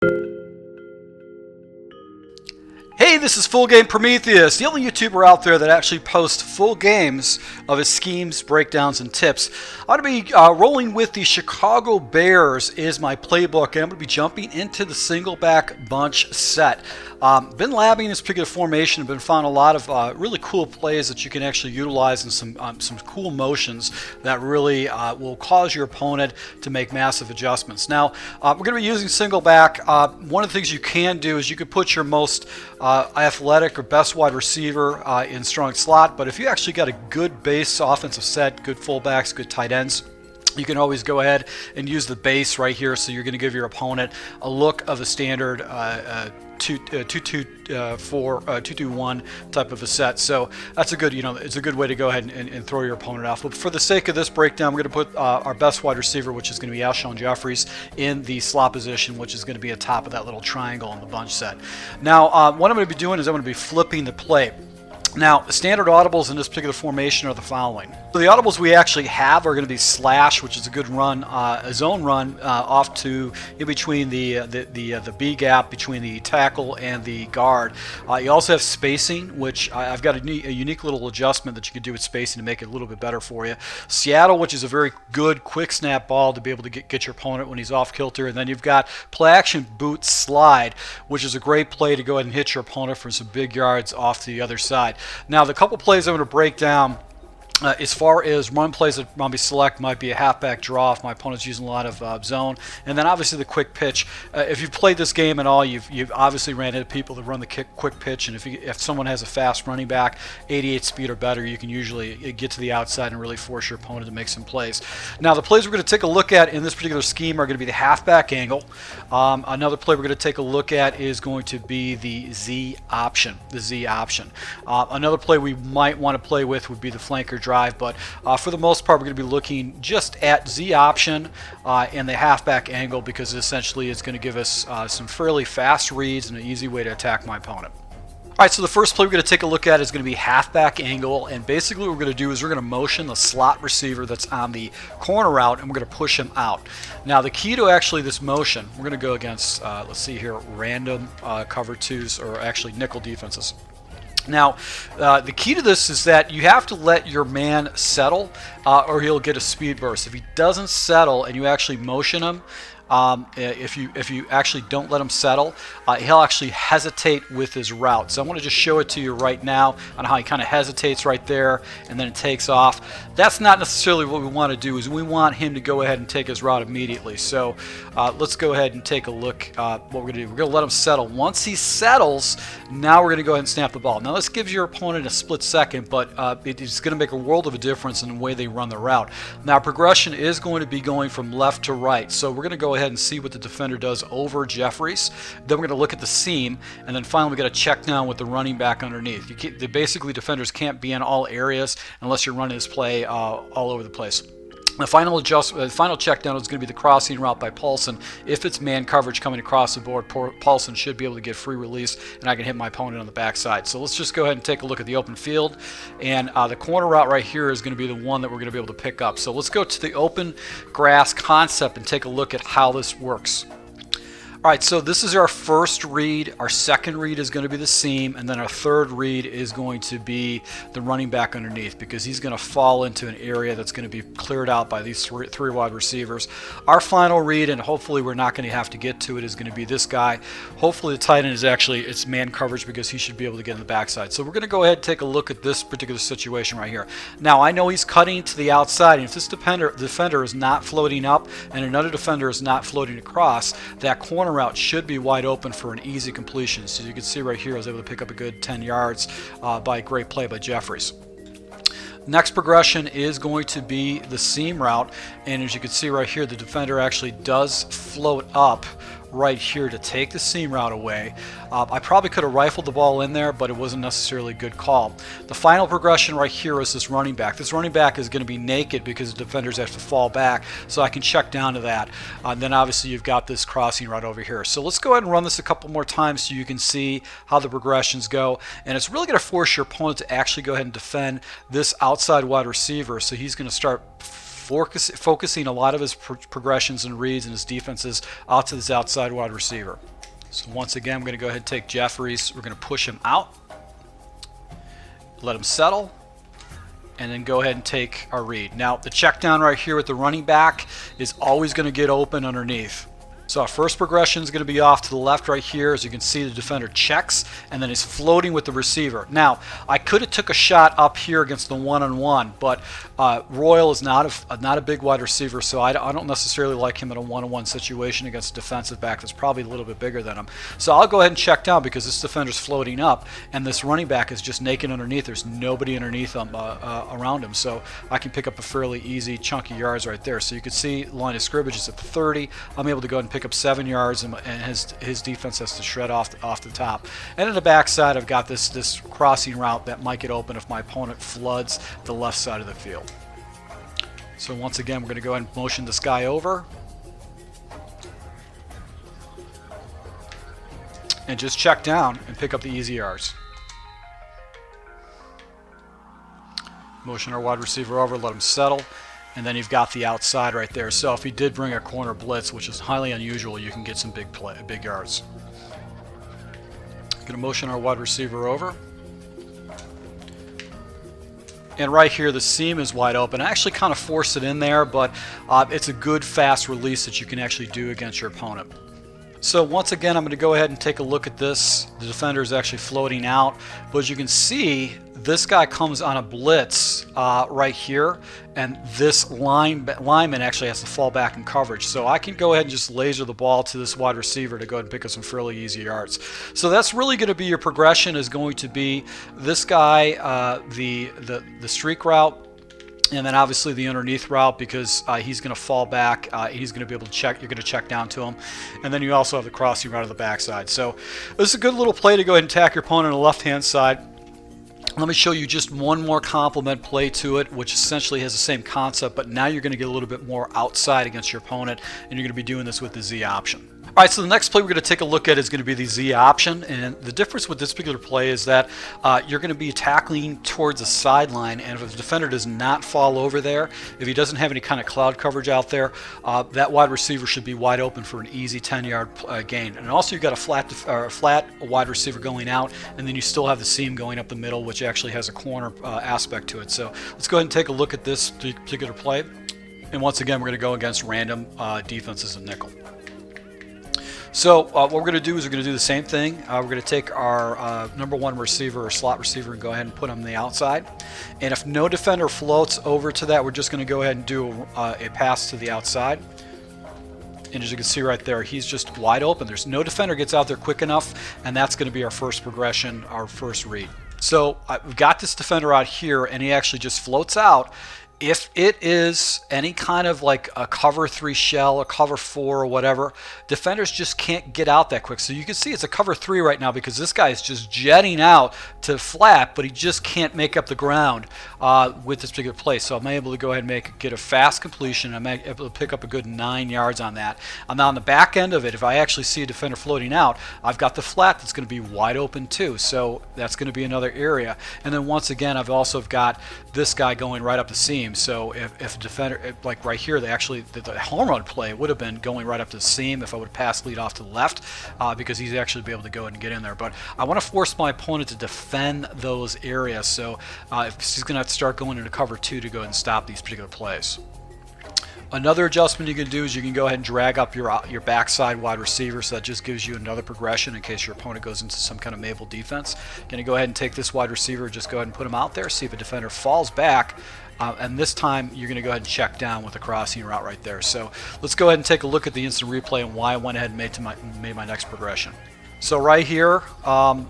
Hey, this is Full Game Prometheus, the only YouTuber out there that actually posts full games of his schemes, breakdowns, and tips. I'm going to be rolling with the Chicago Bears is my playbook, and I'm going to be jumping into the single back bunch set. Been labbing this particular formation, been found a lot of really cool plays that you can actually utilize and some cool motions that really will cause your opponent to make massive adjustments. Now, we're going to be using single back. One of the things you can do is you could put your most athletic or best wide receiver in strong slot, but if you actually got a good base offensive set, good fullbacks, good tight ends, you can always go ahead and use the base right here. So you're going to give your opponent a look of a standard 2-2-4-2-2-1 type of a set. So that's a good, it's a good way to go ahead and throw your opponent off. But for the sake of this breakdown, we're going to put our best wide receiver, which is going to be Alshon Jeffries, in the slot position, which is going to be atop of that little triangle in the bunch set. Now, what I'm going to be doing is I'm going to be flipping the play. Now, standard audibles in this particular formation are the following. So the audibles we actually have are going to be slash, which is a good run, a zone run off to in between the B gap between the tackle and the guard. You also have spacing, which I've got a unique little adjustment that you can do with spacing to make it a little bit better for you. Seattle, which is a very good quick snap ball to be able to get your opponent when he's off kilter. And then you've got play action boot slide, which is a great play to go ahead and hit your opponent for some big yards off to the other side. Now, the couple plays I'm going to break down as far as run plays that I'll be select might be a halfback draw if my opponent's using a lot of zone, and then obviously the quick pitch. If you've played this game at all, you've obviously ran into people that run the quick pitch, and if someone has a fast running back, 88 speed or better, you can usually get to the outside and really force your opponent to make some plays. Now, the plays we're going to take a look at in this particular scheme are going to be the halfback angle. Another play we're going to take a look at is going to be the Z option. Another play we might want to play with would be the flanker drive, but for the most part, we're going to be looking just at Z option and the halfback angle, because essentially it's going to give us some fairly fast reads and an easy way to attack my opponent. All right, so the first play we're going to take a look at is going to be halfback angle, and basically what we're going to do is we're going to motion the slot receiver that's on the corner route, and we're going to push him out. Now, the key to actually this motion, we're going to go against, let's see here, random cover twos, or actually nickel defenses. Now, the key to this is that you have to let your man settle or he'll get a speed burst. If he doesn't settle and you actually motion him, if you actually don't let him settle, he'll actually hesitate with his route. So I want to just show it to you right now on how he kind of hesitates right there and then it takes off. That's not necessarily what we want to do. Is we want him to go ahead and take his route immediately. So let's go ahead and take a look what we're going to do. We're going to let him settle. Once he settles, now we're going to go ahead and snap the ball. Now this gives your opponent a split second, but it's going to make a world of a difference in the way they run the route. Now progression is going to be going from left to right. So we're going to go ahead and see what the defender does over Jeffries. Then we're going to look at the seam, and then finally we got to check down with the running back underneath. Basically, defenders can't be in all areas unless you're running this play all over the place. The final check down is going to be the crossing route by Paulson. If it's man coverage coming across the board, Paulson should be able to get free release, and I can hit my opponent on the backside. So let's just go ahead and take a look at the open field. And the corner route right here is going to be the one that we're going to be able to pick up. So let's go to the open grass concept and take a look at how this works. All right, so this is our first read. Our second read is going to be the seam, and then our third read is going to be the running back underneath, because he's going to fall into an area that's going to be cleared out by these three wide receivers. Our final read, and hopefully we're not going to have to get to it, is going to be this guy. Hopefully the tight end is actually, it's man coverage, because he should be able to get in the backside. So we're going to go ahead and take a look at this particular situation right here. Now, I know he's cutting to the outside, and if this defender is not floating up and another defender is not floating across, that corner route should be wide open for an easy completion. So you can see right here I was able to pick up a good 10 yards by a great play by Jeffries. Next progression is going to be the seam route, and as you can see right here, the defender actually does float up right here to take the seam route away. I probably could have rifled the ball in there, but it wasn't necessarily a good call. The final progression right here is this running back. This running back is going to be naked because the defenders have to fall back, so I can check down to that. Then obviously you've got this crossing right over here. So let's go ahead and run this a couple more times so you can see how the progressions go. And it's really going to force your opponent to actually go ahead and defend this outside wide receiver. So he's going to start focusing a lot of his progressions and reads and his defenses out to this outside wide receiver. So once again, I'm going to go ahead and take Jeffries. We're going to push him out, let him settle, and then go ahead and take our read. Now, the check down right here with the running back is always going to get open underneath. So our first progression is going to be off to the left right here. As you can see, the defender checks and then is floating with the receiver. Now, I could have took a shot up here against the one-on-one, but Royal is not a big wide receiver, so I don't necessarily like him in a one-on-one situation against a defensive back that's probably a little bit bigger than him. So I'll go ahead and check down because this defender's floating up, and this running back is just naked underneath. There's nobody underneath him around him, so I can pick up a fairly easy chunk of yards right there. So you can see line of scrimmage is at the 30. I'm able to go ahead and pick up 7 yards, and his defense has to shred off the top. And in the backside, I've got this crossing route that might get open if my opponent floods the left side of the field. So once again, we're going to go ahead and motion this guy over and just check down and pick up the easy yards. Motion our wide receiver over, let him settle. And then you've got the outside right there. So if he did bring a corner blitz, which is highly unusual, you can get some big yards. Going to motion our wide receiver over. And right here, the seam is wide open. I actually kind of force it in there, but it's a good fast release that you can actually do against your opponent. So once again, I'm going to go ahead and take a look at this. The defender is actually floating out, but as you can see, this guy comes on a blitz right here, and this lineman actually has to fall back in coverage. So I can go ahead and just laser the ball to this wide receiver to go ahead and pick up some fairly easy yards. So that's really going to be your progression, is going to be this guy, the streak route, and then obviously the underneath route, because he's going to fall back. He's going to be able to check. You're going to check down to him. And then you also have the crossing route on the backside. So this is a good little play to go ahead and attack your opponent on the left-hand side. Let me show you just one more complement play to it, which essentially has the same concept, but now you're going to get a little bit more outside against your opponent, and you're going to be doing this with the Z option. All right, so the next play we're going to take a look at is going to be the Z option, and the difference with this particular play is that you're going to be tackling towards the sideline, and if the defender does not fall over there, if he doesn't have any kind of cloud coverage out there, that wide receiver should be wide open for an easy 10-yard gain. And also you've got a flat wide receiver going out, and then you still have the seam going up the middle, which actually has a corner aspect to it. So let's go ahead and take a look at this particular play. And once again, we're going to go against random defenses in nickel. So what we're going to do is we're going to do the same thing. We're going to take our number one receiver or slot receiver and go ahead and put him on the outside. And if no defender floats over to that, we're just going to go ahead and do a pass to the outside. And as you can see right there, he's just wide open. There's no defender gets out there quick enough, and that's going to be our first progression, our first read. So we've got this defender out here, and he actually just floats out. If it is any kind of like a cover 3 shell, a cover 4 or whatever, defenders just can't get out that quick. So you can see it's a cover 3 right now because this guy is just jetting out to flat, but he just can't make up the ground with this particular play. So I'm able to go ahead and get a fast completion. I'm able to pick up a good 9 yards on that. And now on the back end of it, if I actually see a defender floating out, I've got the flat that's going to be wide open too. So that's going to be another area. And then once again, I've also got this guy going right up the seam. So if a defender, like right here, the home run play would have been going right up to the seam if I would pass lead off to the left, because he's actually be able to go ahead and get in there. But I want to force my opponent to defend those areas. So if he's going to have to start going into cover 2 to go ahead and stop these particular plays. Another adjustment you can do is you can go ahead and drag up your backside wide receiver, so that just gives you another progression in case your opponent goes into some kind of Mabel defense. Going to go ahead and take this wide receiver, just go ahead and put him out there, see if a defender falls back, and this time you're going to go ahead and check down with a crossing route right there. So let's go ahead and take a look at the instant replay and why I went ahead and made my next progression. So right here, I'm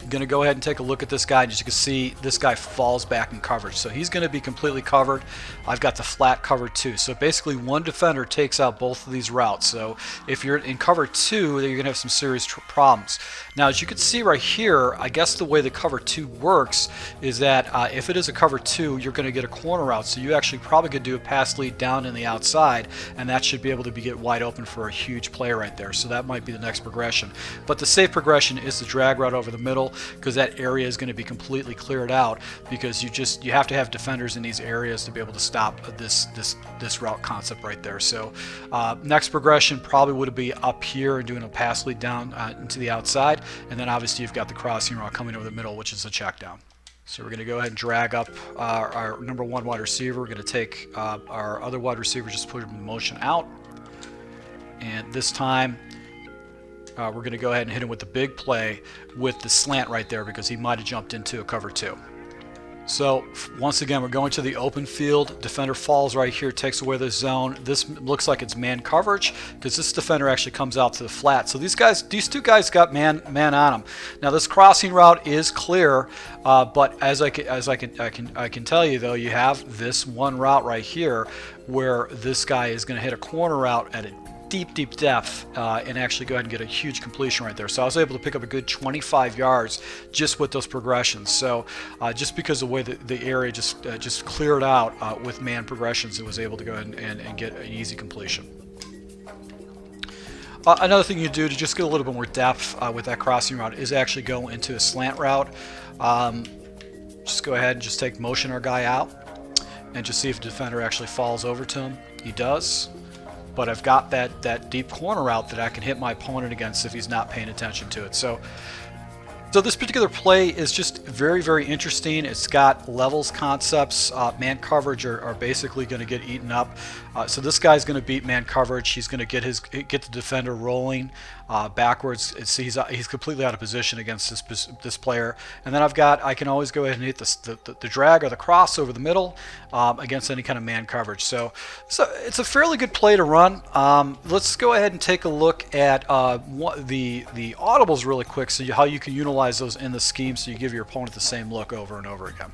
going to go ahead and take a look at this guy. As you can see, this guy falls back in coverage. So he's going to be completely covered. I've got the flat cover too. So basically one defender takes out both of these routes. So if you're in cover 2, you're going to have some serious problems. Now, as you can see right here, I guess the way the cover 2 works is that if it is a cover 2, you're going to get a corner route. So you actually probably could do a pass lead down in the outside, and that should be able to get wide open for a huge play right there. So that might be the next progression. But the safe progression is the drag route over the middle. middle, because that area is going to be completely cleared out, because you have to have defenders in these areas to be able to stop this route concept right there. So next progression probably would be up here and doing a pass lead down into the outside, and then obviously you've got the crossing route coming over the middle, which is a check down. So we're going to go ahead and drag up our number 1 wide receiver. We're going to take our other wide receiver, just put him in motion out. And this time, we're going to go ahead and hit him with the big play with the slant right there, because he might have jumped into a cover 2. So once again, we're going to the open field. Defender falls right here, takes away the zone. This looks like it's man coverage, because this defender actually comes out to the flat. So these two guys got man on them. Now this crossing route is clear, but as I can tell you though, you have this one route right here where this guy is going to hit a corner route at a deep depth and actually go ahead and get a huge completion right there. So I was able to pick up a good 25 yards just with those progressions. So just because of the way the area just cleared out with man progressions, it was able to go ahead and get an easy completion. Another thing you do to just get a little bit more depth with that crossing route is actually go into a slant route. Just go ahead and just take motion our guy out and just see if the defender actually falls over to him. He does. But I've got that deep corner route that I can hit my opponent against if he's not paying attention to it. So this particular play is just very interesting. It's got levels concepts. Man coverage are basically going to get eaten up. So this guy's going to beat man coverage. He's going to get the defender rolling backwards. He's completely out of position against this player. And then I can always go ahead and hit the drag or the cross over the middle against any kind of man coverage. So it's a fairly good play to run. Let's go ahead and take a look at the audibles really quick, so how you can utilize those in the scheme, so you give your opponent the same look over and over again.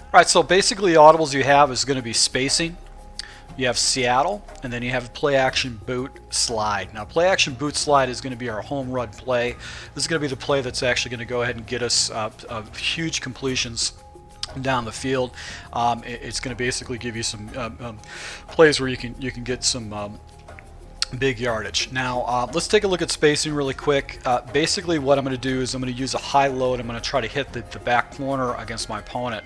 Alright, so basically the audibles you have is going to be spacing. You have Seattle, and then you have play action boot slide. Now play action boot slide is going to be our home run play. This is going to be the play that's actually going to go ahead and get us huge completions down the field. It's going to basically give you some plays where you can get some big yardage. Now let's take a look at spacing really quick. Basically what I'm going to do is I'm going to use a high load. I'm going to try to hit the back corner against my opponent.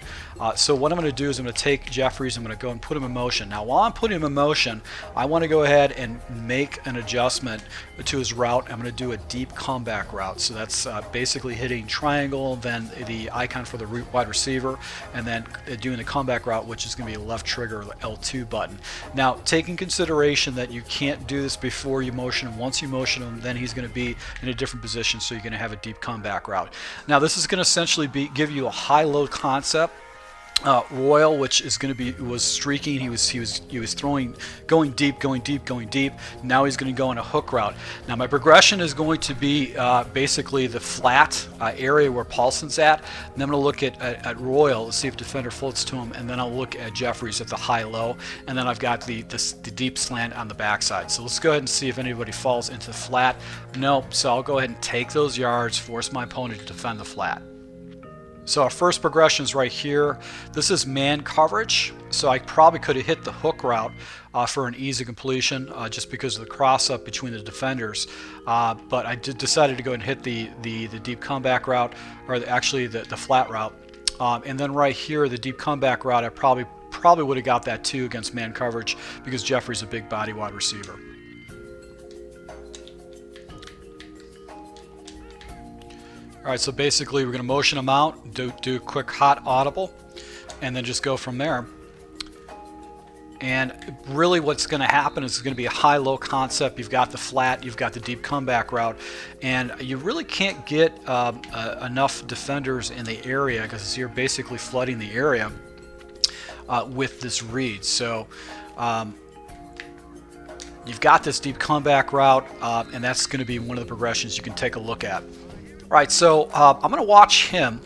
So what I'm going to do is I'm going to take Jeffries, I'm going to go and put him in motion. Now while I'm putting him in motion, I want to go ahead and make an adjustment to his route. I'm going to do a deep comeback route. So that's basically hitting triangle, then the icon for the wide receiver, and then doing the comeback route, which is going to be left trigger, the L2 button. Now take in consideration that you can't do this before you motion him. Once you motion him, then he's going to be in a different position, so you're going to have a deep comeback route. Now this is going to essentially give you a high load concept. Royal, which is going to be, was streaking. He was throwing, going deep. Now he's going to go on a hook route. Now my progression is going to be basically the flat area where Paulson's at. And I'm going to look at Royal to see if defender floats to him, and then I'll look at Jeffries at the high-low, and then I've got the deep slant on the backside. So let's go ahead and see if anybody falls into the flat. Nope. So I'll go ahead and take those yards, force my opponent to defend the flat. So our first progression is right here. This is man coverage, so I probably could have hit the hook route for an easy completion just because of the cross up between the defenders. But I decided to go and hit the deep comeback route, or actually the flat route. And then right here, the deep comeback route, I probably would have got that too against man coverage, because Jeffrey's a big body wide receiver. Alright, so basically we're going to motion them out, do a quick hot audible, and then just go from there. And really what's going to happen is it's going to be a high-low concept. You've got the flat, you've got the deep comeback route, and you really can't get enough defenders in the area, because you're basically flooding the area with this read. So you've got this deep comeback route, and that's going to be one of the progressions you can take a look at. Alright, so I'm going to watch him,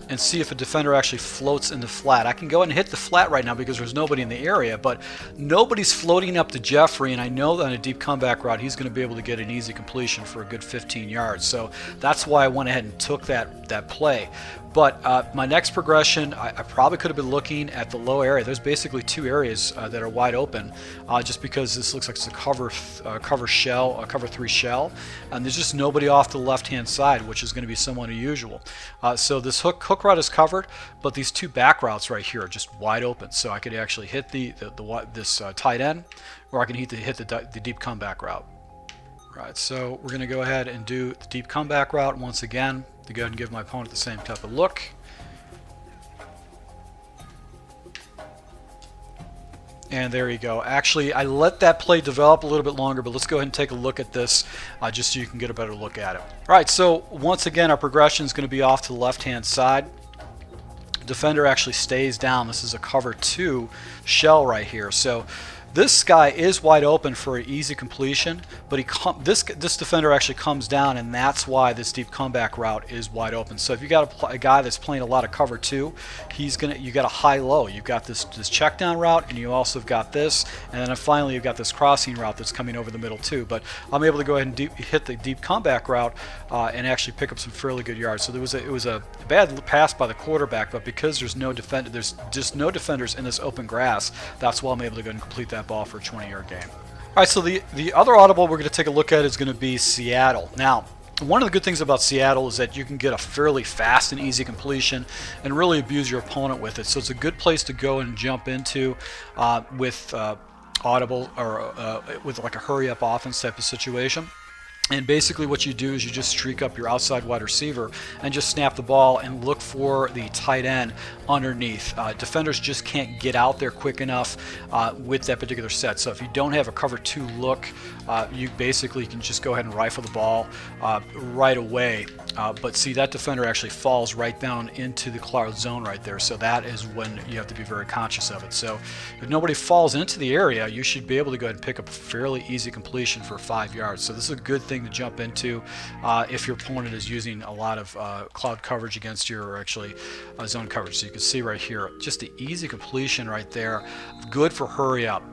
and see if a defender actually floats in the flat. I can go ahead and hit the flat right now because there's nobody in the area, but nobody's floating up to Jeffrey, and I know that on a deep comeback route he's going to be able to get an easy completion for a good 15 yards. So that's why I went ahead and took that play. But my next progression, I probably could have been looking at the low area. There's basically two areas that are wide open, just because this looks like it's a cover 3 shell, and there's just nobody off the left-hand side, which is going to be somewhat unusual. So this hook route is covered, but these two back routes right here are just wide open. So I could actually hit this tight end, or I can hit the deep comeback route. Right, so we're going to go ahead and do the deep comeback route once again to go ahead and give my opponent the same type of look. And there you go. Actually, I let that play develop a little bit longer, but let's go ahead and take a look at this just so you can get a better look at it. All right, so once again, our progression is going to be off to the left-hand side. Defender actually stays down. This is a cover 2 shell right here. So this guy is wide open for an easy completion, but this defender actually comes down, and that's why this deep comeback route is wide open. So if you got a guy that's playing a lot of cover 2, you got a high-low. You've got this check down route, and you also have got this, and then finally you've got this crossing route that's coming over the middle too. But I'm able to go ahead and hit the deep comeback route and actually pick up some fairly good yards. So it was a bad pass by the quarterback, but because there's just no defenders in this open grass, that's why I'm able to go and complete that ball for a 20-yard game. All right, so the other audible we're going to take a look at is going to be Seattle. Now, one of the good things about Seattle is that you can get a fairly fast and easy completion and really abuse your opponent with it. So it's a good place to go and jump into with audible or with like a hurry-up offense type of situation. And basically what you do is you just streak up your outside wide receiver and just snap the ball and look for the tight end underneath. Defenders just can't get out there quick enough with that particular set. So if you don't have a cover 2 look, you basically can just go ahead and rifle the ball right away. But see, that defender actually falls right down into the cloud zone right there. So that is when you have to be very conscious of it. So if nobody falls into the area, you should be able to go ahead and pick up a fairly easy completion for 5 yards. So this is a good thing to jump into if your opponent is using a lot of cloud coverage against you, or actually zone coverage. So you can see right here, just the easy completion right there. Good for hurry up.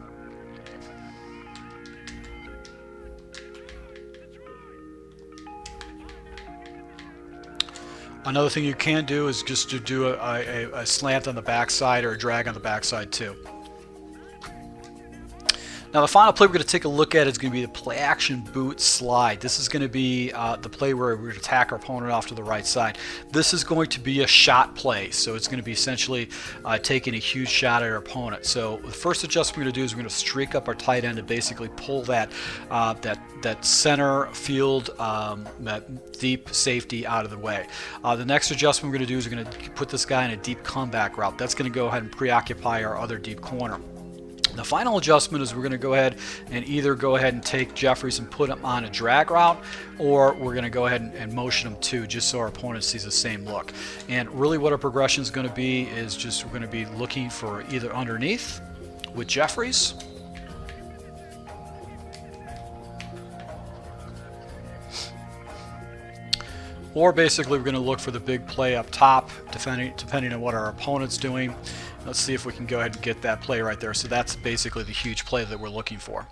Another thing you can do is just to do a slant on the backside or a drag on the backside too. Now the final play we're going to take a look at is going to be the play action boot slide. This is going to be the play where we attack our opponent off to the right side. This is going to be a shot play, so it's going to be essentially taking a huge shot at our opponent. So the first adjustment we're going to do is we're going to streak up our tight end to basically pull that center field, that deep safety out of the way. The next adjustment we're going to do is we're going to put this guy in a deep comeback route. That's going to go ahead and preoccupy our other deep corner. The final adjustment is we're going to go ahead and take Jeffries and put him on a drag route, or we're going to go ahead and motion him too, just so our opponent sees the same look. And really what our progression is going to be is just we're going to be looking for either underneath with Jeffries, or basically we're going to look for the big play up top, depending on what our opponent's doing. Let's see if we can go ahead and get that play right there. So that's basically the huge play that we're looking for.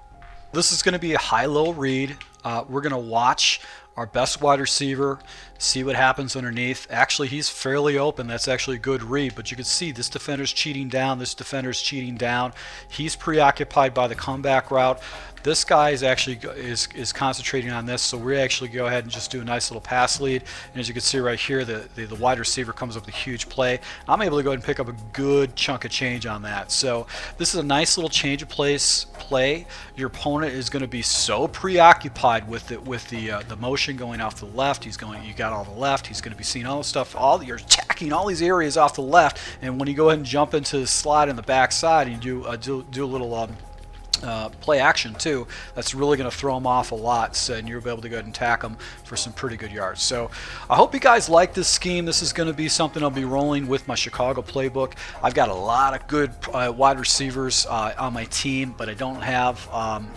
This is going to be a high-low read. We're going to watch our best wide receiver, see what happens underneath. Actually, he's fairly open. That's actually a good read, but you can see this defender's cheating down, this defender's cheating down. He's preoccupied by the comeback route. This guy is actually is concentrating on this, so we actually go ahead and just do a nice little pass lead. And as you can see right here, the wide receiver comes up with a huge play. I'm able to go ahead and pick up a good chunk of change on that. So this is a nice little change of pace play. Your opponent is going to be so preoccupied with the motion going off to the left. You got all the left. He's going to be seeing all the stuff. You're attacking all these areas off the left, and when you go ahead and jump into the slide in the backside and you do a little play action too, that's really going to throw them off a lot, so, and you'll be able to go ahead and tack them for some pretty good yards. So I hope you guys like this scheme. This is going to be something I'll be rolling with my Chicago playbook. I've got a lot of good wide receivers on my team, but I don't have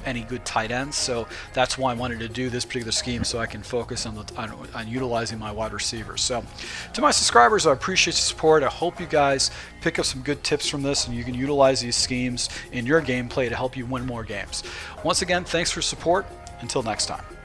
any good tight ends, so that's why I wanted to do this particular scheme, so I can focus on utilizing my wide receivers. So to my subscribers, I appreciate your support. I hope you guys pick up some good tips from this, and you can utilize these schemes in your gameplay to help you win more games. Once again, thanks for support. Until next time.